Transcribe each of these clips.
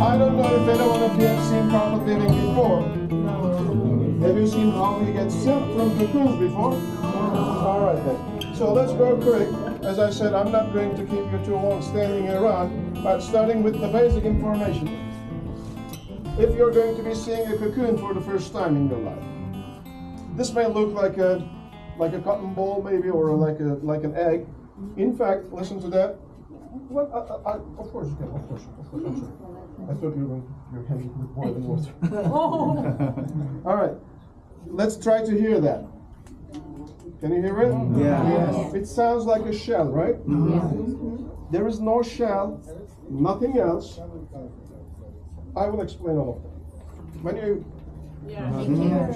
I don't know if anyone of you have seen carpet weaving before. Have you seen how we get silk from cocoons before? Alright then. So let's go quick. As I said, I'm not going to keep you too long standing around, but starting with the basic information. If you're going to be seeing a cocoon for the first time in your life, this may look like a cotton ball maybe, or like an egg. In fact, listen to that. Well, of course you can. Of course. I'm sorry. I thought you were going to your hand with boiling water. All right. Let's try to hear that. Can you hear it? Yeah. Yes. It sounds like a shell, right? Mm-hmm. There is no shell, nothing else. I will explain all of them. When you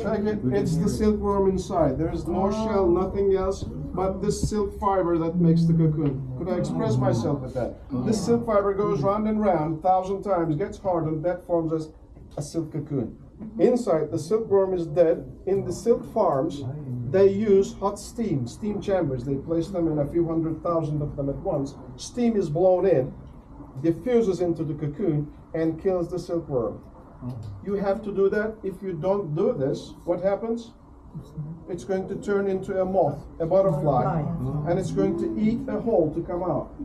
check it, it's the silkworm inside. There is no shell, nothing else but this silk fiber that makes the cocoon. Could I express myself with that? This silk fiber goes round and round 1,000 times, gets hardened, that forms a silk cocoon. Inside, the silkworm is dead. In the silk farms, they use hot steam chambers. They place them in a few 100,000 of them at once. Steam is blown in, diffuses into the cocoon, and kills the silkworm. You have to do that. If you don't do this, what happens? It's going to turn into a moth, a butterfly, and it's going to eat a hole to come out.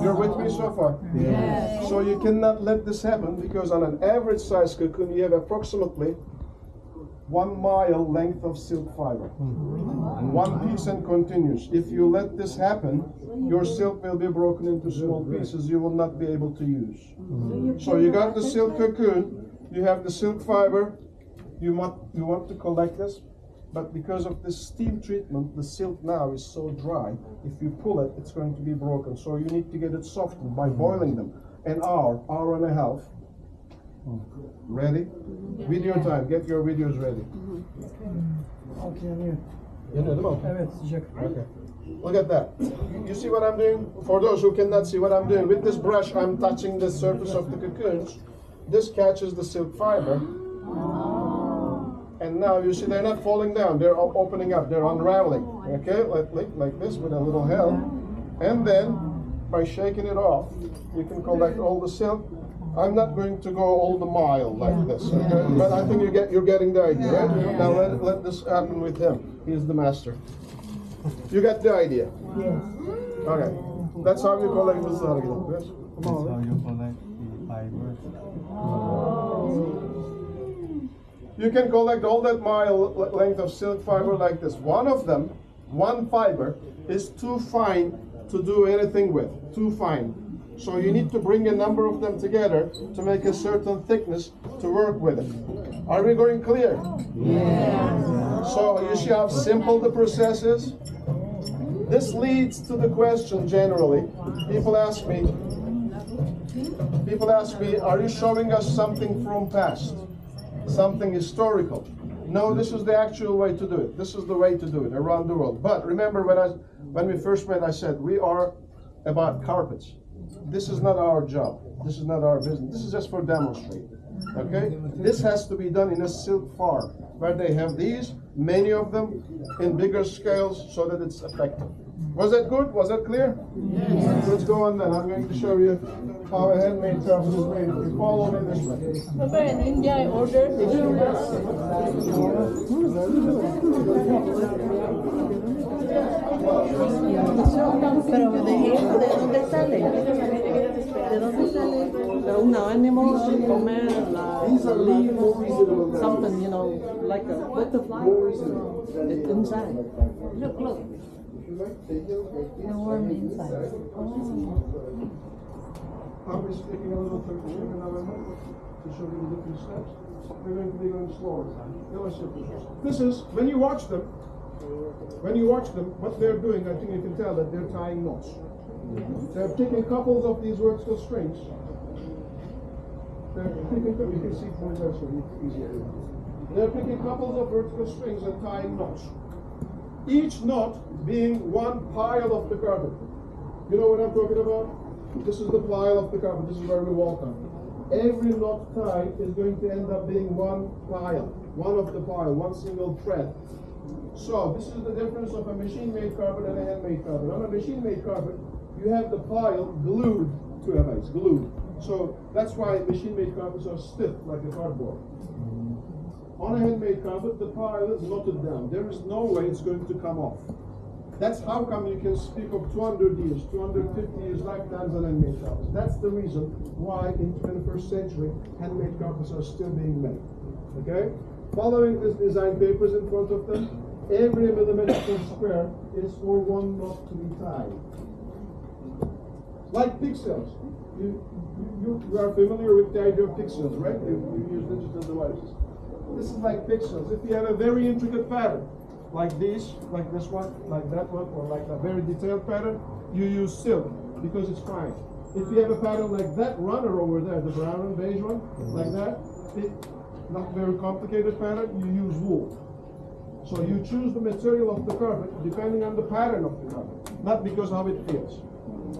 You're with me so far? Yes. So you cannot let this happen, because on an average size cocoon you have approximately 1 mile length of silk fiber. One piece and continuous. If you let this happen, your silk will be broken into small pieces you will not be able to use. So you got the silk cocoon, you have the silk fiber, you want to collect this, but because of this steam treatment, the silk now is so dry, if you pull it, it's going to be broken. So you need to get it softened by boiling them. An hour and a half. Ready? Video time. Get your videos ready. Okay. Look at that. You see what I'm doing? For those who cannot see what I'm doing, with this brush I'm touching the surface of the cocoons. This catches the silk fiber. And now you see they're not falling down, they're opening up, they're unraveling. Okay, like this with a little help. And then by shaking it off, you can collect all the silk. I'm not going to go all the mile like this, okay? But I think you're getting the idea, right? Now let this happen with him. He's the master. You got the idea? Yes. Okay. That's how you collect the silk. Yes? That's how you collect the fibers. You can collect all that mile length of silk fiber like this. One of them, one fiber, is too fine to do anything with. Too fine. So you need to bring a number of them together to make a certain thickness to work with it. Are we going clear? Yes. So you see how simple the process is? This leads to the question generally. People ask me, are you showing us something from past? Something historical? No, this is the actual way to do it. This is the way to do it around the world. But remember when we first met, I said we are about carpets. This is not our job. This is not our business. This is just for demonstrating. Okay? This has to be done in a silk farm where they have these, many of them, in bigger scales so that it's effective. Was that good? Was that clear? Yes. Let's go on then. I'm going to show you how a handmade carpet is made. If you follow me this way. Papa, in India I ordered Pero ¿de dónde sale? ¿De dónde sale? Un animal comer something, you know, like a butterfly. It's inside. Look. The worm inside. I'll be speaking a little Turkish in another moment to show you the different steps. We're going to be going slower. This is, when you watch them, what they're doing, I think you can tell that they're tying knots. They're taking couples of these vertical strings. You can see from there, so it's easier. They're picking couples of vertical strings and tying knots. Each knot being one pile of the carpet. You know what I'm talking about? This is the pile of the carpet. This is where we walk on. Every knot tied is going to end up being one pile, one single thread. So this is the difference of a machine-made carpet and a handmade carpet. On a machine-made carpet, you have the pile glued to a base, glued. So that's why machine-made carpets are stiff like a cardboard. On a handmade carpet, the pile is knotted down. There is no way it's going to come off. That's how come you can speak of 200 years, 250 years lifetimes on handmade carpets. That's the reason why in 21st century, handmade carpets are still being made. Okay? Following these design papers in front of them, every millimeter square is for one knot to be tied. Like pixels. You are familiar with the idea of pixels, right? You use digital devices. This is like pixels. If you have a very intricate pattern, like this one, like that one, or like a very detailed pattern, you use silk because it's fine. If you have a pattern like that runner over there, the brown and beige one, like that, not very complicated pattern, you use wool. So you choose the material of the carpet depending on the pattern of the carpet, not because how it feels.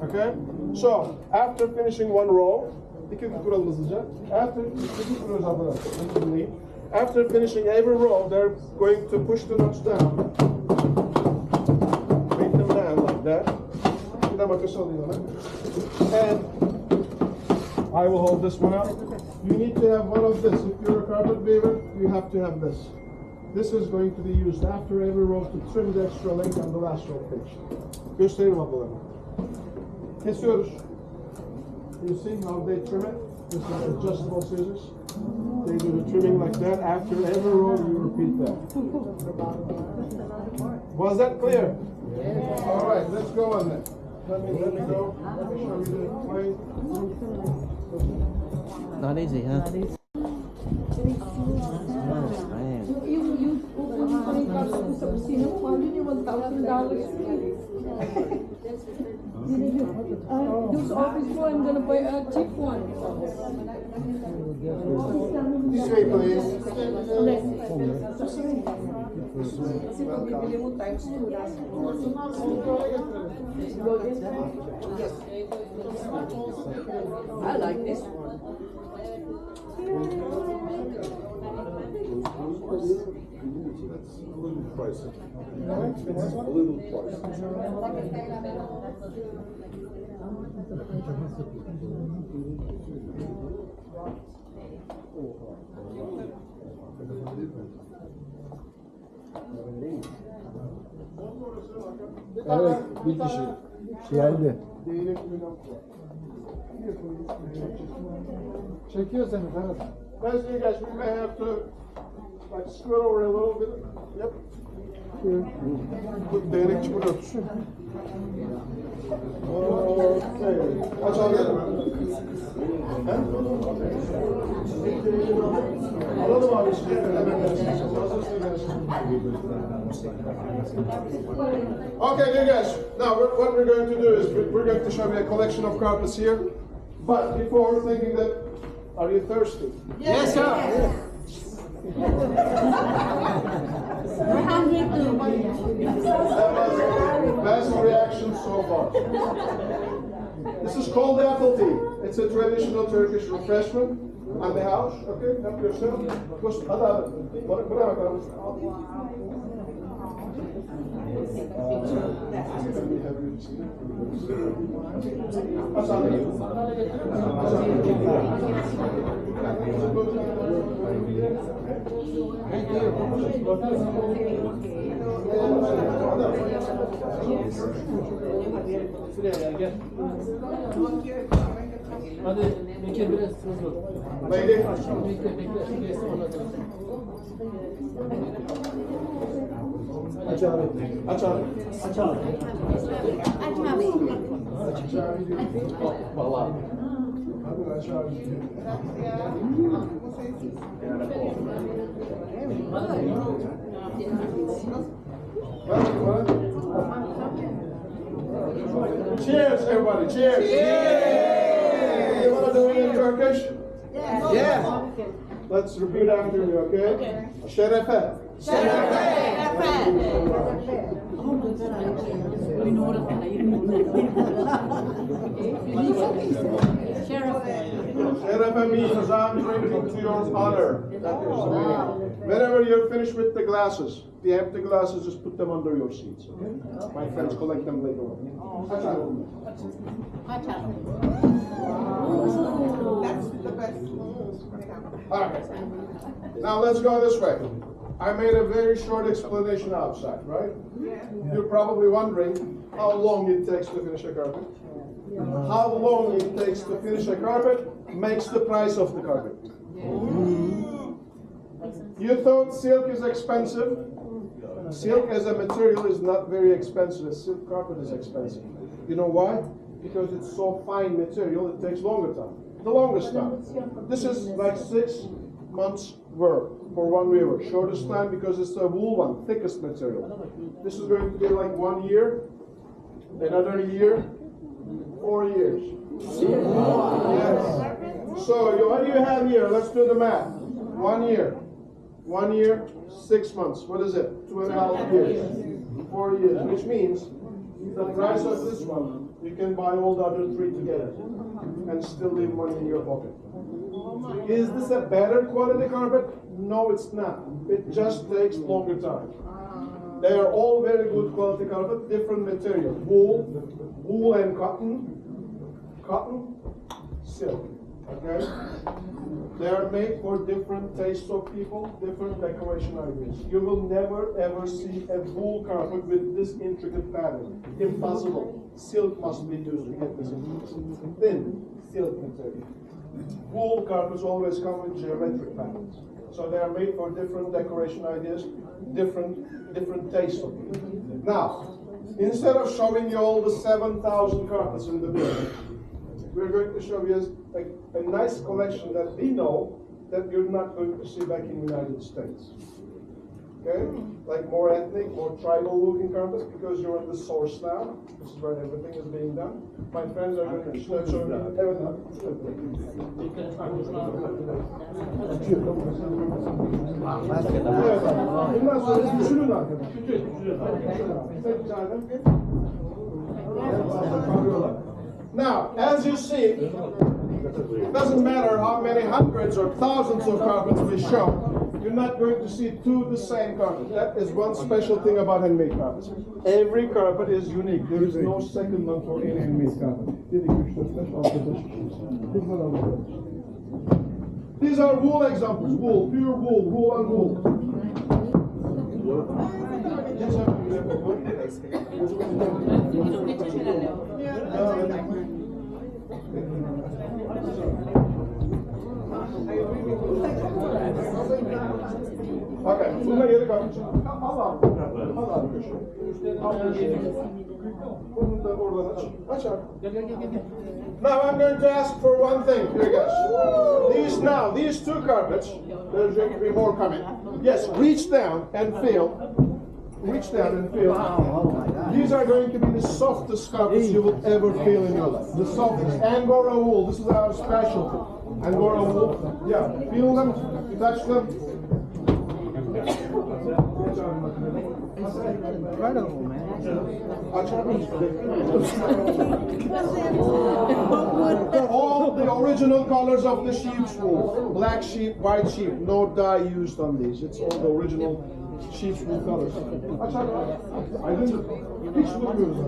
Okay? So after finishing one row, after finishing every row, they're going to push the knots down, make them down like that. And I will hold this one up. You need to have one of this. If you're a carpet weaver, you have to have this. This is going to be used after every row to trim the extra length on the last row pitch. Gösterelim ablalarım. Kesiyoruz. You see how they trim it? This is adjustable scissors. They do the trimming like that. After every row, you repeat that. Was that clear? Yes. All right, let's go on then. Let me go. Let me show you the plane. Not easy, huh? This office boy, I'm gonna buy a cheap one. This way, please. I like this one. That's a little pricey. It's a little pricey. Evet, bir kişi. Geldi. Çekiyor seni Ferhat. As you guys, we may have to like scoot over a little bit. Yep. Bu değnekçi burada tutsun. Okay. Aç al gel. Alalım abi. Okay, dear guys. Now, what we're going to do is we're going to show you a collection of carpets here. But before thinking that, are you thirsty? Yes, sir. We're hungry too. That was best reaction so far. This is called apple tea. It's a traditional Turkish refreshment on the house. Okay, help yourself. Hadi Bekir biraz hızlı. Lady. Bekle. Aç abi. Aç abi. Aç abi. Aç abi. Vallahi. Hadi aç abi. Cheers, everybody. Cheers. Cheers. You want to do it in Turkish? Yes. Yes. Let's repeat after me, okay? Şerefe. Şerefe means I'm drinking to your honor. That is the meaning. Whenever you're finished with the glasses, the empty glasses, just put them under your seats, okay? My friends collect them later on. Okay. Now let's go this way. I made a very short explanation outside, right? You're probably wondering how long it takes to finish a carpet. How long it takes to finish a carpet makes the price of the carpet. You thought silk is expensive? Silk as a material is not very expensive. Silk carpet is expensive. You know why? Because it's so fine material, it takes longer time. The longest time. This is like 6 months work for one weaver. Shortest time because it's a wool one, thickest material. This is going to be like 1 year, another year, 4 years. Yes. So what do you have here? Let's do the math. 1 year. 1 year, 6 months. What is it? 2.5 years. 4 years. Which means the price of this one, you can buy all the other 3 together and still leave money in your pocket. Is this a better quality carpet? No, it's not. It just takes longer time. They are all very good quality carpet, different material. Wool and cotton, silk. Okay? They are made for different tastes of people, different decoration ideas. You will never ever see a wool carpet with this intricate pattern. Impossible. Silk must be used to get this thin silk material. Wool carpets always come with geometric patterns. So they are made for different decoration ideas, different tastes of people. Now, instead of showing you all the 7,000 carpets in the building, we're going to show you a nice collection that we know that you're not going to see back in the United States. Okay? Like more ethnic, more tribal looking carpets because you're in the source now. This is where everything is being done. My friends are going to show you everything. Bundan sonra düşünün arkadaşlar. Now, as you see, it doesn't matter how many hundreds or thousands of carpets we show, you're not going to see 2 the same carpet. That is one special thing about handmade carpets. Every carpet is unique. There is no second one for any handmade carpet. These are wool examples. Wool, pure wool, wool on wool. Okay, bununla geri kalmayacağım. Al abi köşeye. Al köşeye. Bunu da oradan aç. Aç abi. Now I'm going to ask for one thing, here guys. These 2 carpets, there's going to be more coming. Yes, reach down and feel. Reach down and feel. These are going to be the softest carpets you will ever feel in your life. The softest. Angora wool, this is our specialty. Angora wool. Yeah, feel them, touch them. Incredible, man. All the original colors of the sheep's wool. Black sheep, white sheep. No dye used on these. It's all the original sheep's wool colors. Aydın, hiç durmuyoruz.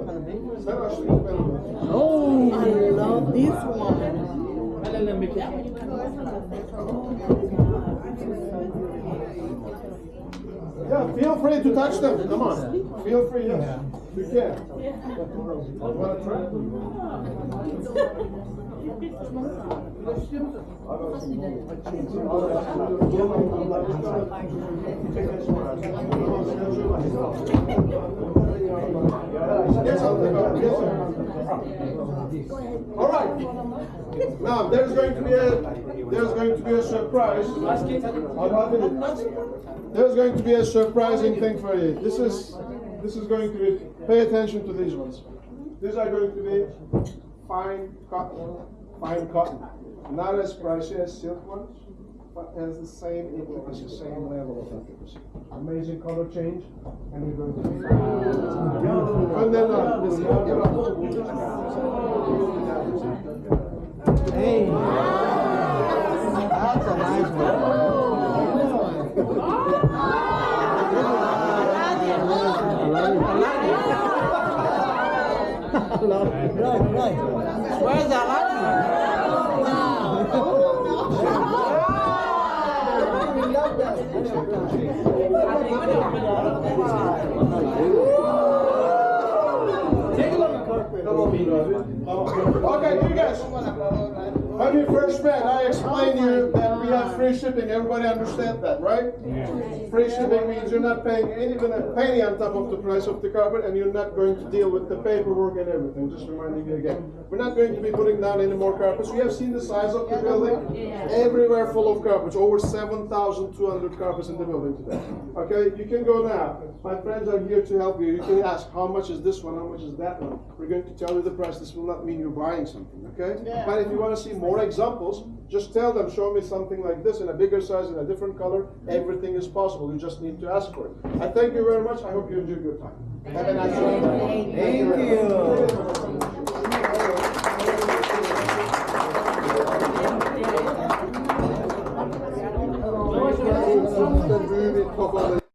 Sen açtın, ben alayım. Oh, I love this one. Yeah, feel free to touch them. Come on. Feel free, yes. You can. Want to try? All right. Now there's going to be a surprise. There's going to be a surprising thing for you. This is going to be. Pay attention to these ones. These are going to be fine cotton. Not as pricey as silk ones, but has the same intricacy, same level of intricacy. Amazing color change, and we're going to be. And then Hey, that's a nice one. Right. Where's that? Okay, you guys. When we first met, I explained you that we have free shipping. Everybody understand that, right? Free shipping means you're not paying even a penny on top of the price of the carpet, and you're not going to deal with the paperwork and everything. Just reminding you again. We're not going to be putting down any more carpets. We have seen the size of the building. Everywhere full of carpets. Over 7,200 carpets in the building today. Okay, you can go now. My friends are here to help you. You can ask, how much is this one? How much is that one? We're going to tell you the price. This will not mean you're buying something, okay? But if you want to see more examples, just tell them, show me something like this in a bigger size, in a different color. Everything is possible. You just need to ask for it. I thank you very much. I hope you enjoyed your time. Have a nice day. Thank you. Büyü bir kafalı.